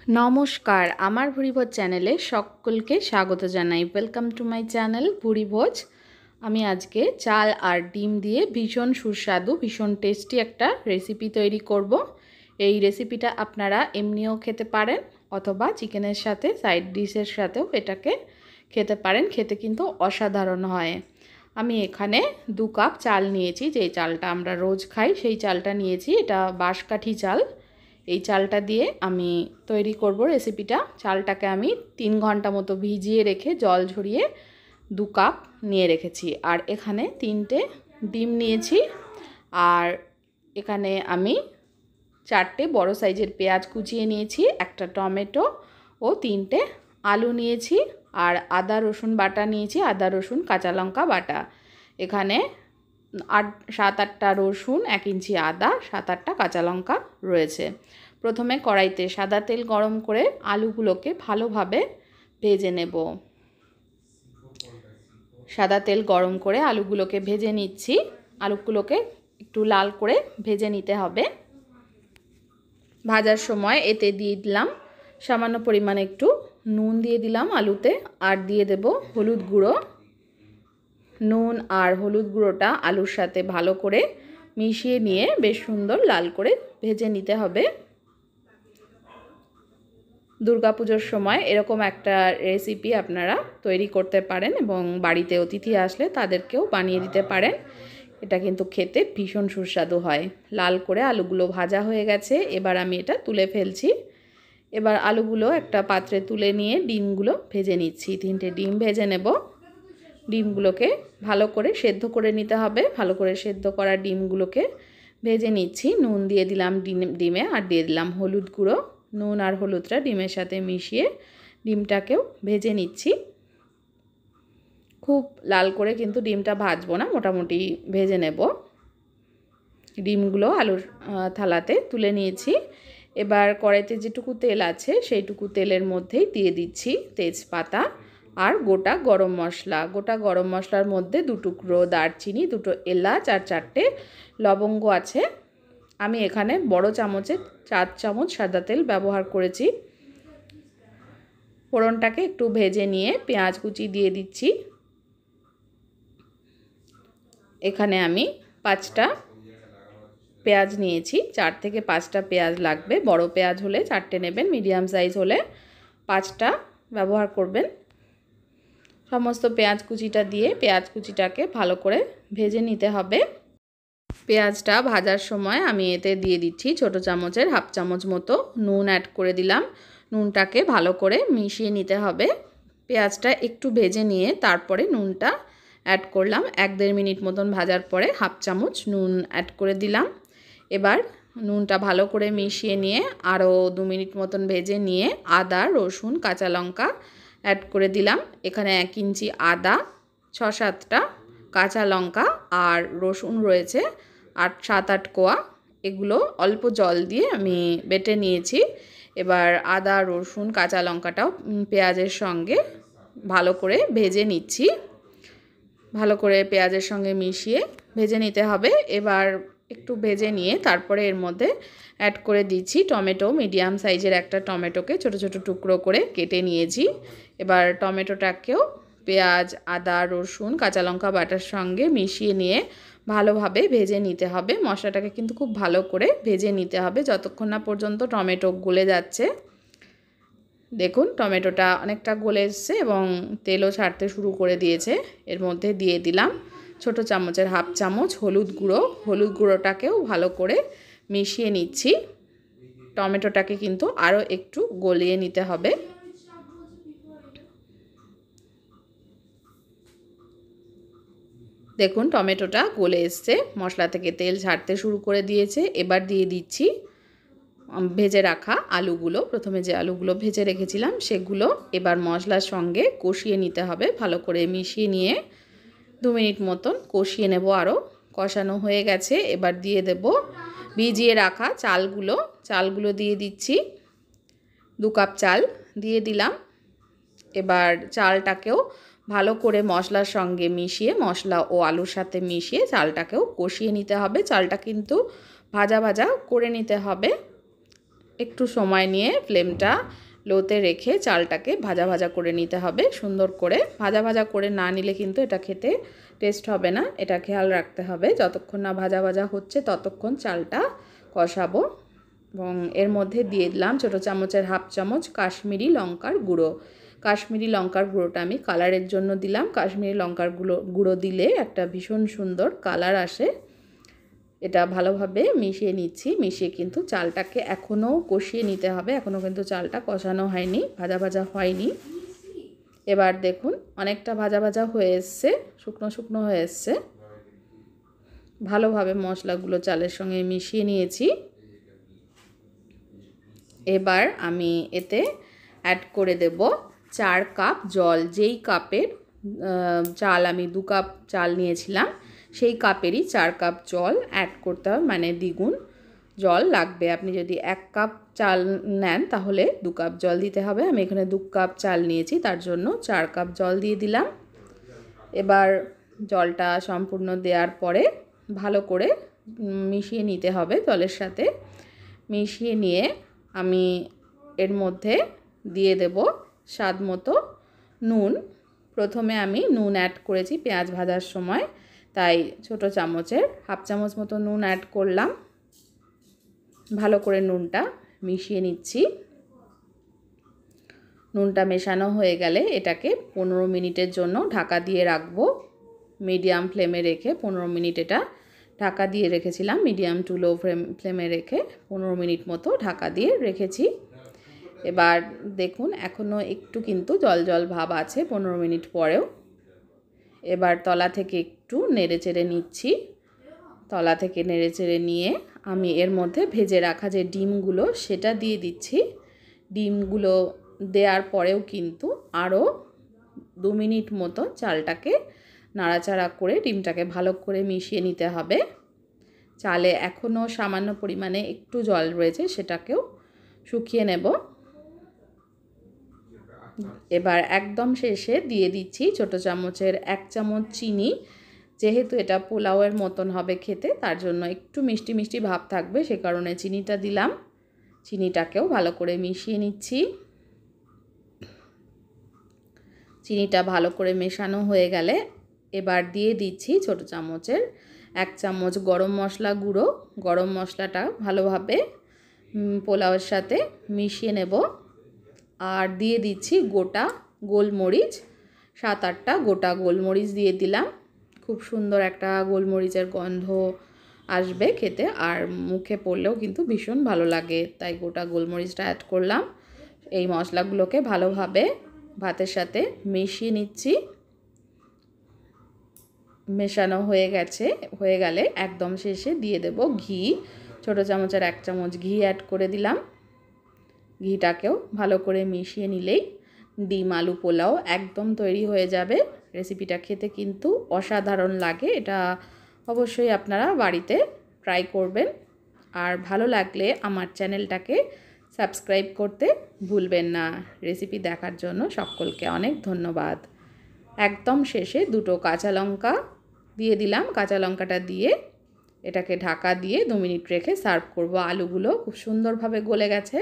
नमस्कार आमार भुरिभोज चैनेले सकलके स्वागत जानाई। Welcome to my channel Bhuribhoj. आमी आजके चाल और डिम दिए भीषण सुस्वादु भीषण टेस्टी एकटा रेसिपि तैरी करब। এই রেসিপিটা আপনারা এমনিও খেতে পারেন অথবা চিকেনের সাথে সাইড ডিশের সাথেও এটাকে খেতে পারেন। খেতে কিন্তু অসাধারণ হয়। আমি এখানে 2 কাপ চাল নিয়েছি, যেই চালটা আমরা রোজ খাই সেই চালটা নিয়েছি। এটা বাঁশকাঠি চাল। এই চালটা দিয়ে আমি তৈরি করব রেসিপিটা। চালটাকে আমি 3 ঘন্টা মতো ভিজিয়ে রেখে জল ঝরিয়ে 2 কাপ নিয়ে রেখেছি। আর এখানে 3টে ডিম নিয়েছি। আর এখানে আমি 4টে বড় সাইজের পেঁয়াজ কুচিয়ে নিয়েছি, একটা টমেটো ও 3টে আলু নিয়েছি। আর আদা রসুন বাটা নিয়েছি, আদা রসুন কাঁচা লঙ্কা বাটা। এখানে 7-8টা রসুন, 1 ইঞ্চি আদা, 7-8টা কাঁচা লঙ্কা রয়েছে। প্রথমে কড়াইতে সাদা তেল গরম করে আলুগুলোকে ভালোভাবে ভেজে নেব। সাদা তেল গরম করে আলুগুলোকে ভেজে নিচ্ছি। আলুগুলোকে একটু লাল করে ভেজে নিতে হবে। ভাজার সময় এতে দিয়ে দিলাম সামান্য পরিমাণে একটু নুন দিয়ে দিলাম আলুতে, আর দিয়ে দেব হলুদ গুঁড়ো। নুন আর হলুদ গুঁড়োটা আলুর সাথে ভালো করে মিশিয়ে নিয়ে বেশ সুন্দর লাল করে ভেজে নিতে হবে। দুর্গাপুজোর সময় এরকম একটা রেসিপি আপনারা তৈরি করতে পারেন এবং বাড়িতে অতিথি আসলে তাদেরকেও বানিয়ে দিতে পারেন। এটা কিন্তু খেতে ভীষণ সুস্বাদু হয়। লাল করে আলুগুলো ভাজা হয়ে গেছে, এবার আমি এটা তুলে ফেলছি। এবার আলুগুলো একটা পাত্রে তুলে নিয়ে ডিমগুলো ভেজে নিচ্ছি। 3টে ডিম ভেজে নেব। ডিমগুলোকে ভালো করে সেদ্ধ করে নিতে হবে। ভালো করে সেদ্ধ করা ডিমগুলোকে ভেজে নিচ্ছি। নুন দিয়ে দিলাম ডিমে, আর দিয়ে দিলাম হলুদ গুঁড়ো। নুন আর হলুদটা ডিমের সাথে মিশিয়ে ডিমটাকেও ভেজে নিচ্ছি। খুব লাল করে কিন্তু ডিমটা ভাজবো না, মোটামুটি ভেজে নেব। ডিমগুলো আলুর থালাতে তুলে নিয়েছি। এবার কড়াইতে যেটুকু তেল আছে সেইটুকু তেলের মধ্যেই দিয়ে দিচ্ছি তেজপাতা আর গোটা গরম মশলা। গোটা গরম মশলার মধ্যে 2 টুকরো দারচিনি, 2টো এলাচ আর 4টে লবঙ্গ আছে। আমি এখানে বড় চামচে 4 চামচ সাদা তেল ব্যবহার করেছি। ফোড়নটাকে একটু ভেজে নিয়ে পেঁয়াজ কুচি দিয়ে দিচ্ছি। এখানে আমি 5টা পেঁয়াজ নিয়েছি। 4 থেকে 5টা পেঁয়াজ লাগবে। বড় পেঁয়াজ হলে 4টে নেবেন, মিডিয়াম সাইজ হলে 5টা ব্যবহার করবেন। সমস্ত পেঁয়াজ কুচিটা দিয়ে পেঁয়াজ কুচিটাকে ভালো করে ভেজে নিতে হবে। পেঁয়াজটা ভাজার সময় আমি এতে দিয়ে দিচ্ছি ছোট চামচের 1/2 চামচ মতো নুন অ্যাড করে দিলাম। নুনটাকে ভালো করে মিশিয়ে নিতে হবে। পেঁয়াজটা একটু ভেজে নিয়ে তারপরে নুনটা অ্যাড করলাম। 1-1.5 মিনিট মতন ভাজার পরে 1/2 চামচ নুন অ্যাড করে দিলাম। এবার নুনটা ভালো করে মিশিয়ে নিয়ে আরও 2 মিনিট মতন ভেজে নিয়ে আদা রসুন কাঁচা লঙ্কা অ্যাড করে দিলাম। এখানে 1 ইঞ্চি আদা, 6-7টা কাঁচা লঙ্কা আর রসুন রয়েছে 7-8 কোয়া। এগুলো অল্প জল দিয়ে আমি বেটে নিয়েছি। এবার আদা রসুন কাঁচা লঙ্কাটাও পেঁয়াজের সঙ্গে ভালো করে ভেজে নিচ্ছি। ভালো করে পেঁয়াজের সঙ্গে মিশিয়ে ভেজে নিতে হবে। এবার একটু ভেজে নিয়ে তারপরে এর মধ্যে অ্যাড করে দিচ্ছি টমেটো। মিডিয়াম সাইজের একটা টমেটোকে ছোট ছোট টুকরো করে কেটে নিয়েছি। এবার টমেটোটাকেও পেঁয়াজ আদা রসুন কাঁচা লঙ্কা বাটার সঙ্গে মিশিয়ে নিয়ে ভালোভাবে ভেজে নিতে হবে। মশলাটাকে কিন্তু খুব ভালো করে ভেজে নিতে হবে যতক্ষণ না পর্যন্ত টমেটো গলে যাচ্ছে। দেখুন টমেটোটা অনেকটা গলে এসছে এবং তেলও ছাড়তে শুরু করে দিয়েছে। এর মধ্যে দিয়ে দিলাম ছোট চামচের 1/2 চামচ হলুদ গুঁড়ো। হলুদ গুঁড়োটাকেও ভালো করে মিশিয়ে নিচ্ছি। টমেটোটাকে কিন্তু আরও একটু গলিয়ে নিতে হবে। দেখুন টমেটোটা গলে এসছে, মশলা থেকে তেল ছাড়তে শুরু করে দিয়েছে। এবার দিয়ে দিচ্ছি ভেজে রাখা আলুগুলো। প্রথমে যে আলুগুলো ভেজে রেখেছিলাম সেগুলো এবার মশলার সঙ্গে কষিয়ে নিতে হবে। ভালো করে মিশিয়ে নিয়ে 2 মিনিট মতন কষিয়ে নেব। আরও কষানো হয়ে গেছে। এবার দিয়ে দেব ভিজিয়ে রাখা চালগুলো দিয়ে দিচ্ছি। 2 কাপ চাল দিয়ে দিলাম। এবার চালটাকেও ভালো করে মশলার সঙ্গে মিশিয়ে মশলা ও আলুর সাথে মিশিয়ে চালটাকেও কষিয়ে নিতে হবে। চালটা কিন্তু ভাজা ভাজা করে নিতে হবে। একটু সময় নিয়ে ফ্লেমটা লোতে রেখে চালটাকে ভাজা ভাজা করে নিতে হবে সুন্দর করে। ভাজা ভাজা করে না নিলে কিন্তু এটা খেতে টেস্ট হবে না, এটা খেয়াল রাখতে হবে। যতক্ষণ না ভাজা ভাজা হচ্ছে ততক্ষণ চালটা কষাবো। এবং এর মধ্যে দিয়ে দিলাম ছোটো চামচের হাফ চামচ কাশ্মীরি লঙ্কার গুঁড়ো। কাশ্মীরি লঙ্কার গুঁড়োটা আমি কালারের জন্য দিলাম। কাশ্মীরি লঙ্কার গুঁড়ো দিলে একটা ভীষণ সুন্দর কালার আসে। এটা ভালোভাবে মিশিয়ে নিচ্ছি। মিশিয়ে কিন্তু চালটাকে এখনও কষিয়ে নিতে হবে, এখনও কিন্তু চালটা কষানো হয়নি, ভাজা ভাজা হয়নি। এবার দেখুন অনেকটা ভাজা ভাজা হয়ে এসছে, শুকনো শুকনো হয়ে এসছে। ভালোভাবে মশলাগুলো চালের সঙ্গে মিশিয়ে নিয়েছি। এবার আমি এতে অ্যাড করে দেব 4 কাপ জল। যেই কাপের চাল আমি 2 কাপ চাল নিয়েছিলাম সেই কাপেরই 4 কাপ জল অ্যাড করতে হবে, মানে দ্বিগুণ জল লাগবে। আপনি যদি 1 কাপ চাল নেন তাহলে 2 কাপ জল দিতে হবে। আমি এখানে 2 কাপ চাল নিয়েছি, তার জন্য 4 কাপ জল দিয়ে দিলাম। এবার জলটা সম্পূর্ণ দেওয়ার পরে ভালো করে মিশিয়ে নিতে হবে জলের সাথে। মিশিয়ে নিয়ে আমি এর মধ্যে দিয়ে দেব স্বাদ মতো নুন। প্রথমে আমি নুন অ্যাড করেছি পেঁয়াজ ভাজার সময়, তাই ছোটো চামচের হাফ চামচ মতো নুন অ্যাড করলাম। ভালো করে নুনটা মিশিয়ে নিচ্ছি। নুনটা মেশানো হয়ে গেলে এটাকে 15 মিনিটের জন্য ঢাকা দিয়ে রাখবো। মিডিয়াম ফ্লেমে রেখে 15 মিনিট এটা ঢাকা দিয়ে রেখেছিলাম। মিডিয়াম টু লো ফ্লেমে রেখে 15 মিনিট মতো ঢাকা দিয়ে রেখেছি। এবার দেখুন এখনও একটু কিন্তু জল জল ভাব আছে 15 মিনিট পরেও। এবার তলা থেকে একটু নেড়েচেড়ে নিচ্ছি। তলা থেকে নেড়েচেড়ে নিয়ে আমি এর মধ্যে ভেজে রাখা যে ডিমগুলো সেটা দিয়ে দিচ্ছি। ডিমগুলো দেওয়ার পরেও কিন্তু আরও 2 মিনিট মতো চালটাকে নাড়াচাড়া করে ডিমটাকে ভালো করে মিশিয়ে নিতে হবে। চালে এখনও সামান্য পরিমাণে একটু জল রয়েছে, সেটাকেও শুকিয়ে নেব। এবার একদম শেষে দিয়ে দিচ্ছি ছোটো চামচের 1 চামচ চিনি। যেহেতু এটা পোলাওয়ের মতন হবে খেতে, তার জন্য একটু মিষ্টি মিষ্টি ভাব থাকবে, সে কারণে চিনিটা দিলাম। চিনিটাকেও ভালো করে মিশিয়ে নিচ্ছি। চিনিটা ভালো করে মেশানো হয়ে গেলে এবার দিয়ে দিচ্ছি ছোটো চামচের 1 চামচ গরম মশলা গুঁড়ো। গরম মশলাটা ভালোভাবে পোলাওয়ের সাথে মিশিয়ে নেব। আর দিয়ে দিচ্ছি গোটা গোলমরিচ, 7-8টা গোটা গোলমরিচ দিয়ে দিলাম। খুব সুন্দর একটা গোলমরিচের গন্ধ আসবে খেতে, আর মুখে পড়লেও কিন্তু ভীষণ ভালো লাগে, তাই গোটা গোলমরিচটা অ্যাড করলাম। এই মশলাগুলোকে ভালোভাবে ভাতের সাথে মিশিয়ে নিচ্ছি। মেশানো হয়ে গেলে একদম শেষে দিয়ে দেব ঘি। ছোটো চামচের 1 চামচ ঘি অ্যাড করে দিলাম। ঘিটাকেও ভালো করে মিশিয়ে নিলেই ডিম আলু পোলাও একদম তৈরি হয়ে যাবে। রেসিপিটা খেতে কিন্তু অসাধারণ লাগে, এটা অবশ্যই আপনারা বাড়িতে ট্রাই করবেন। আর ভালো লাগলে আমার চ্যানেলটাকে সাবস্ক্রাইব করতে ভুলবেন না। রেসিপি দেখার জন্য সকলকে অনেক ধন্যবাদ। একদম শেষে 2টো কাঁচা লঙ্কা দিয়ে দিলাম। কাঁচা লঙ্কাটা দিয়ে এটাকে ঢাকা দিয়ে 2 মিনিট রেখে সার্ভ করব। আলুগুলো খুব সুন্দরভাবে গলে গেছে।